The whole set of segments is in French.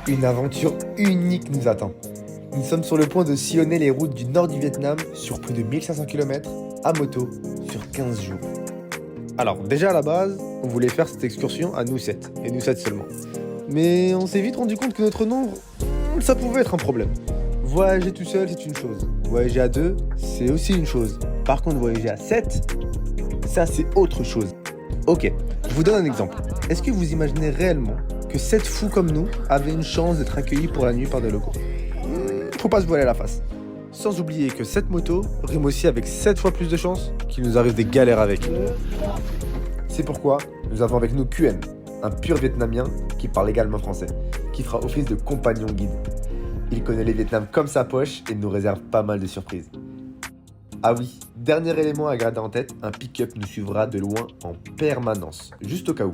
Une aventure unique nous attend. Nous sommes sur le point de sillonner les routes du nord du Vietnam sur plus de 1500 km à moto sur 15 jours. Alors déjà à la base, on voulait faire cette excursion à nous 7, et nous 7 seulement. Mais on s'est vite rendu compte que notre nombre, ça pouvait être un problème. Voyager tout seul, c'est une chose. Voyager à 2, c'est aussi une chose. Par contre, voyager à 7, ça c'est autre chose. Ok, je vous donne un exemple. Est-ce que vous imaginez réellement que 7 fous comme nous avaient une chance d'être accueillis pour la nuit par des locaux? Faut pas se voiler la face. Sans oublier que cette moto rime aussi avec 7 fois plus de chances qu'il nous arrive des galères avec. C'est pourquoi nous avons avec nous QN, un pur Vietnamien qui parle également français, qui fera office de compagnon guide. Il connaît les Vietnam comme sa poche et nous réserve pas mal de surprises. Ah oui, dernier élément à garder en tête, un pick-up nous suivra de loin en permanence, juste au cas où.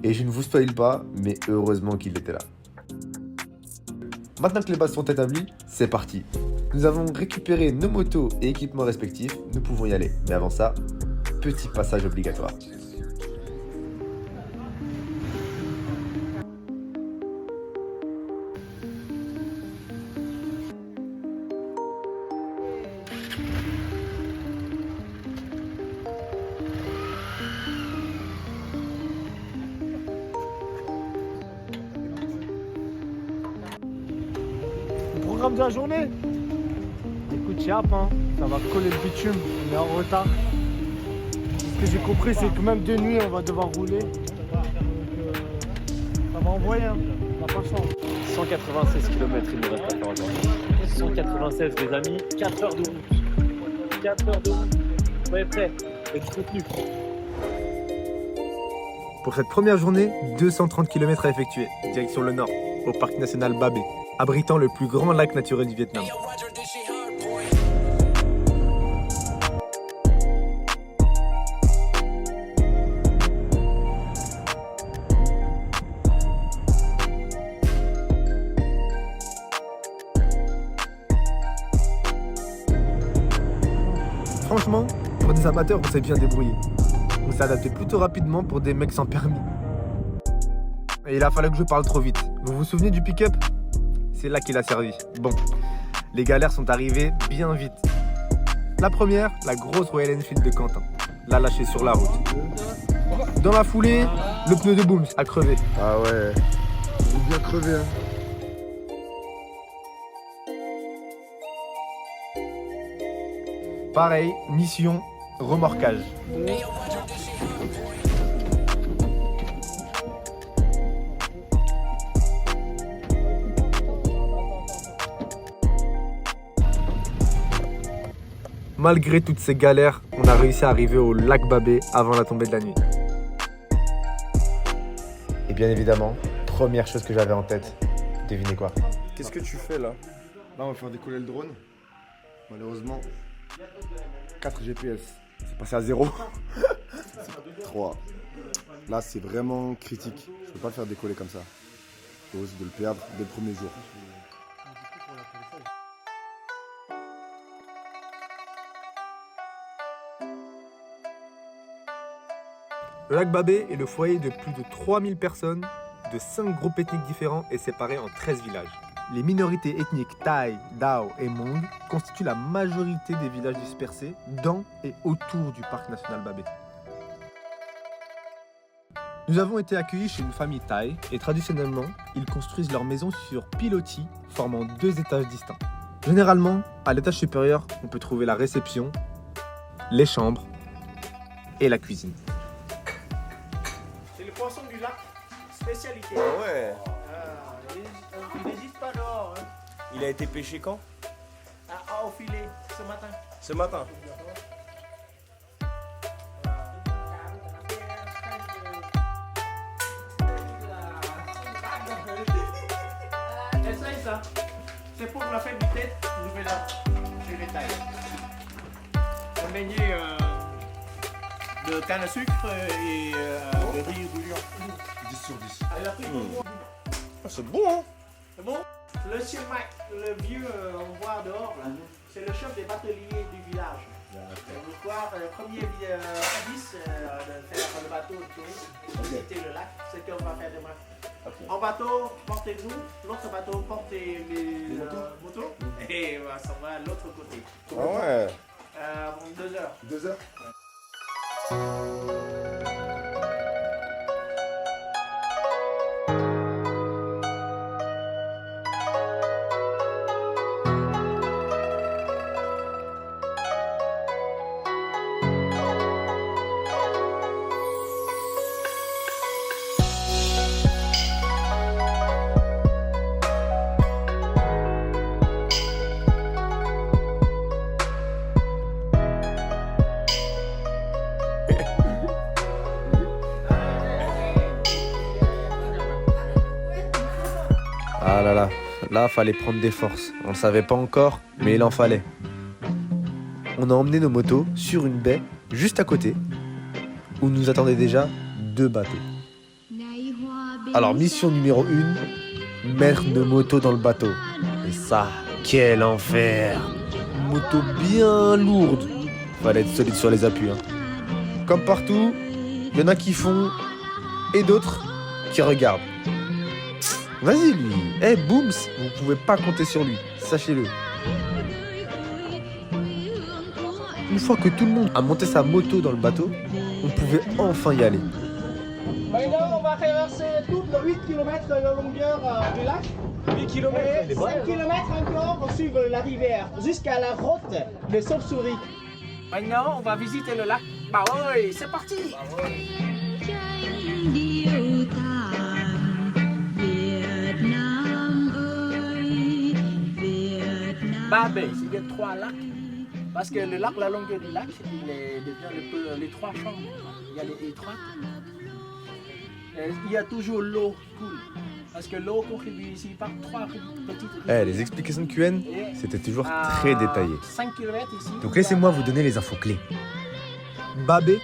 Et je ne vous spoil pas, mais heureusement qu'il était là. Maintenant que les bases sont établies, c'est parti. Nous avons récupéré nos motos et équipements respectifs, nous pouvons y aller. Mais avant ça, petit passage obligatoire. Le programme de la journée? Écoute, Chiap, hein, ça va coller le bitume, on est en retard. Ce que j'ai compris, c'est que même de nuit, on va devoir rouler. Ça va envoyer, hein. On n'a pas le choix. 196 km il nous reste à faire aujourd'hui. 196 les amis, 4 heures de route. 4 heures de route. Soyez prêts, et du contenu. Pour cette première journée, 230 km à effectuer, direction le nord, au parc national Ba Be, abritant le plus grand lac naturel du Vietnam. Franchement, pour des amateurs, on s'est bien débrouillé. On s'est adapté plutôt rapidement pour des mecs sans permis. Et il a fallu que je parle trop vite. Vous vous souvenez du pick-up? C'est là qu'il a servi. Bon, les galères sont arrivées bien vite. La première, la grosse Royal Enfield de Quentin, l'a lâché sur la route. Dans la foulée, le pneu de Booms a crevé. Ah ouais, ils ont bien crevé hein. Pareil, mission, remorquage. Malgré toutes ces galères, on a réussi à arriver au lac Ba Be avant la tombée de la nuit. Et bien évidemment, première chose que j'avais en tête, devinez quoi? Qu'est-ce que tu fais là? Là on va faire décoller le drone. Malheureusement, 4 GPS. C'est passé à 0. 3. Là c'est vraiment critique. Je peux pas le faire décoller comme ça. Je risque de le perdre dès le premier jour. Le lac Ba Be est le foyer de plus de 3000 personnes de 5 groupes ethniques différents et séparés en 13 villages. Les minorités ethniques Thaï, Dao et Hmong constituent la majorité des villages dispersés dans et autour du parc national Ba Be. Nous avons été accueillis chez une famille Thaï et traditionnellement, ils construisent leur maison sur pilotis formant 2 étages distincts. Généralement, à l'étage supérieur, on peut trouver la réception, les chambres et la cuisine. C'est le poisson du lac, spécialité. Ah ouais. Il n'hésite pas dehors. Hein. Il a été pêché quand? Au filet, ce matin. Ce matin. Essaye ça. C'est pour la fête du tête, je vais tailler. Un beignet de canne à sucre et de riz bouillon. 10 sur 10. Ah, c'est bon hein. C'est bon? Le Silmac, le vieux, on voit dehors là, c'est le chef des bateliers du village. Le soir, le premier indice de faire le bateau de tourisme, visiter le lac, c'est ce qu'on va faire demain. Un bateau, portez-nous. L'autre bateau, portez les motos. Et on s'en va à l'autre côté. Ah ouais. En 2 heures. 2 heures. Ah là là, là fallait prendre des forces. On le savait pas encore, mais il en fallait. On a emmené nos motos sur une baie juste à côté, où nous attendaient déjà 2 bateaux. Alors mission numéro 1, mettre nos motos dans le bateau. Et ça, quel enfer! Moto bien lourde. Fallait être solide sur les appuis. Hein. Comme partout, il y en a qui font et d'autres qui regardent. Vas-y lui, Booms, vous pouvez pas compter sur lui, sachez-le. Une fois que tout le monde a monté sa moto dans le bateau, on pouvait enfin y aller. Maintenant, on va traverser tout le 8 km de longueur du lac. 8 km, Et 5 km encore pour suivre la rivière jusqu'à la route des Chauves-souris. Maintenant, on va visiter le lac. Bah oui, c'est parti. Babé, il y a 3 lacs. Parce que le lac, la longueur du lac, il devient les 3 chambres. Il y a les étroites. Il y a toujours l'eau qui coule. Parce que l'eau contribue ici par 3 petites rivières. Les explications de QN, c'était toujours très détaillé. 5 km ici. Donc laissez-moi vous donner les infos clés. Babé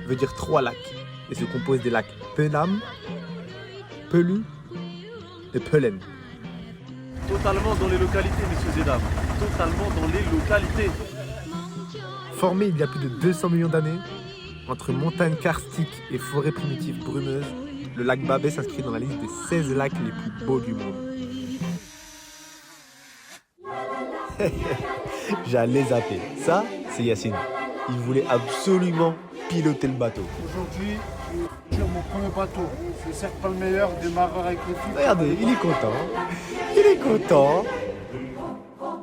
veut dire 3 lacs et se compose des lacs Penam, Pelu et Pelen. Totalement dans les localités, messieurs et dames. Totalement dans les localités. Formé il y a plus de 200 millions d'années, entre montagnes karstiques et forêts primitives brumeuses, le lac Babé s'inscrit dans la liste des 16 lacs les plus beaux du monde. J'allais zapper. Ça, c'est Yacine. Il voulait absolument piloter le bateau. Aujourd'hui, sur mon premier bateau. C'est certes pas le meilleur, démarreur avec le fil. Regardez, il est content. Il est content.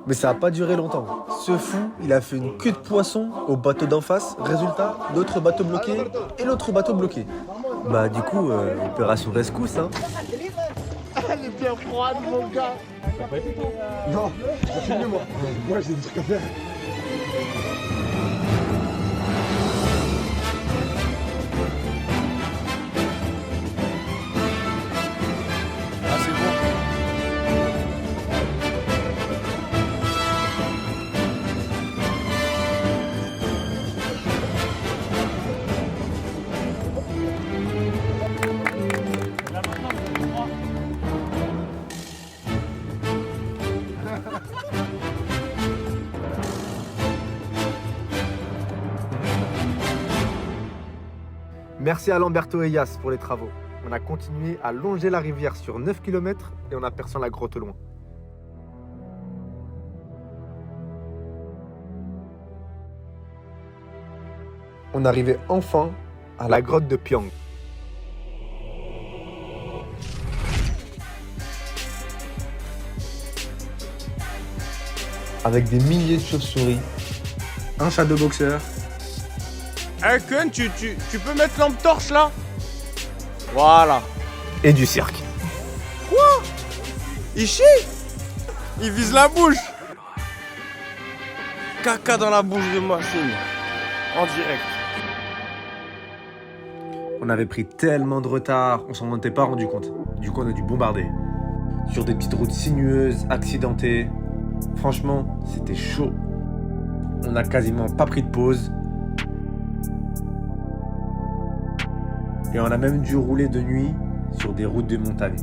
Mais ça n'a pas duré longtemps. Ce fou, il a fait une queue de poisson au bateau d'en face. Résultat, l'autre bateau bloqué et l'autre bateau bloqué. Bah du coup, opération rescousse, hein. Elle est bien froide, mon gars. Non, filmez-moi. Moi, j'ai des trucs à faire. Ah, c'est bon. Merci à Lamberto et Yas pour les travaux. On a continué à longer la rivière sur 9 km et on aperçoit la grotte au loin. On arrivait enfin à la grotte de Pyong. Avec des milliers de chauves-souris, un shadowboxer. Kun, tu peux mettre lampe torche là? Voilà. Et du cirque. Il chie. Il vise la bouche. Caca dans la bouche de machine. En direct. On avait pris tellement de retard, on s'en était pas rendu compte. Du coup, on a dû bombarder. Sur des petites routes sinueuses, accidentées. Franchement, c'était chaud. On n'a quasiment pas pris de pause. Et on a même dû rouler de nuit sur des routes de montagne.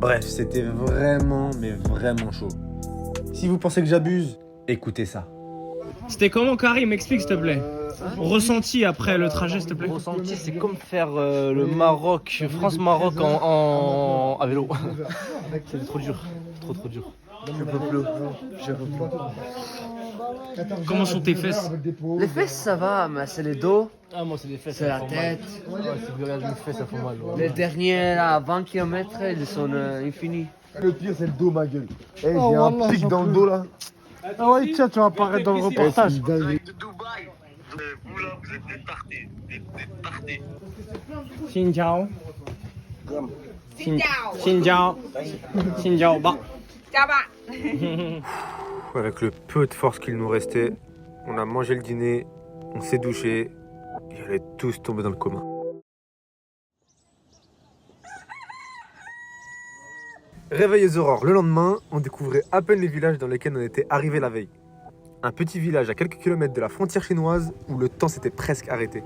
Bref, c'était vraiment, mais vraiment chaud. Si vous pensez que j'abuse, écoutez ça. C'était comment, Karim? Explique, s'il te plaît. Ressenti après le trajet, s'il te plaît. Ressenti, c'est comme faire le Maroc, France-Maroc à vélo. C'est trop dur, trop dur. Je peux plus. Comment sont tes fesses? Les fesses, ça va, mais c'est le dos, Ah, moi, c'est les fesses. c'est la tête. Ouais, si vous regardez mes fesses, ça fait mal. Les derniers, là, 20 km, ils sont infinis. Le pire, c'est le dos, ma gueule. Eh, j'ai un pic dans le dos là. Ah ouais, tiens, tu vas apparaître dans le reportage. Xin chào. Xin chào. Xin chào, bah. Avec le peu de force qu'il nous restait, on a mangé le dîner, on s'est douché, et on est tous tombés dans le coma. Réveil aux aurores le lendemain, on découvrait à peine les villages dans lesquels on était arrivé la veille. Un petit village à quelques kilomètres de la frontière chinoise où le temps s'était presque arrêté.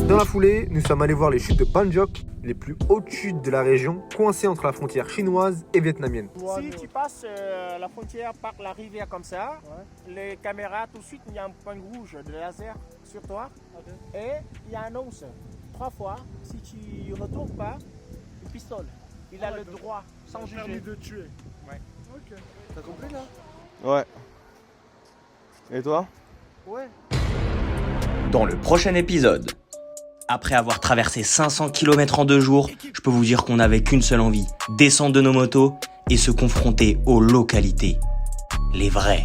Dans la foulée, nous sommes allés voir les chutes de Banjok, les plus hautes chutes de la région, coincées entre la frontière chinoise et vietnamienne. Si tu passes la frontière par la rivière comme ça, les caméras, tout de suite, il y a un point rouge de laser sur toi. Et il y a un annonce. 3 fois, si tu ne retournes pas, il pistole. Il a le droit, sans juger. De tuer. Ouais. Ok. T'as compris là? Ouais. Et toi? Ouais. Dans le prochain épisode, après avoir traversé 500 km en 2 jours, je peux vous dire qu'on n'avait qu'une seule envie, descendre de nos motos et se confronter aux localités, les vraies.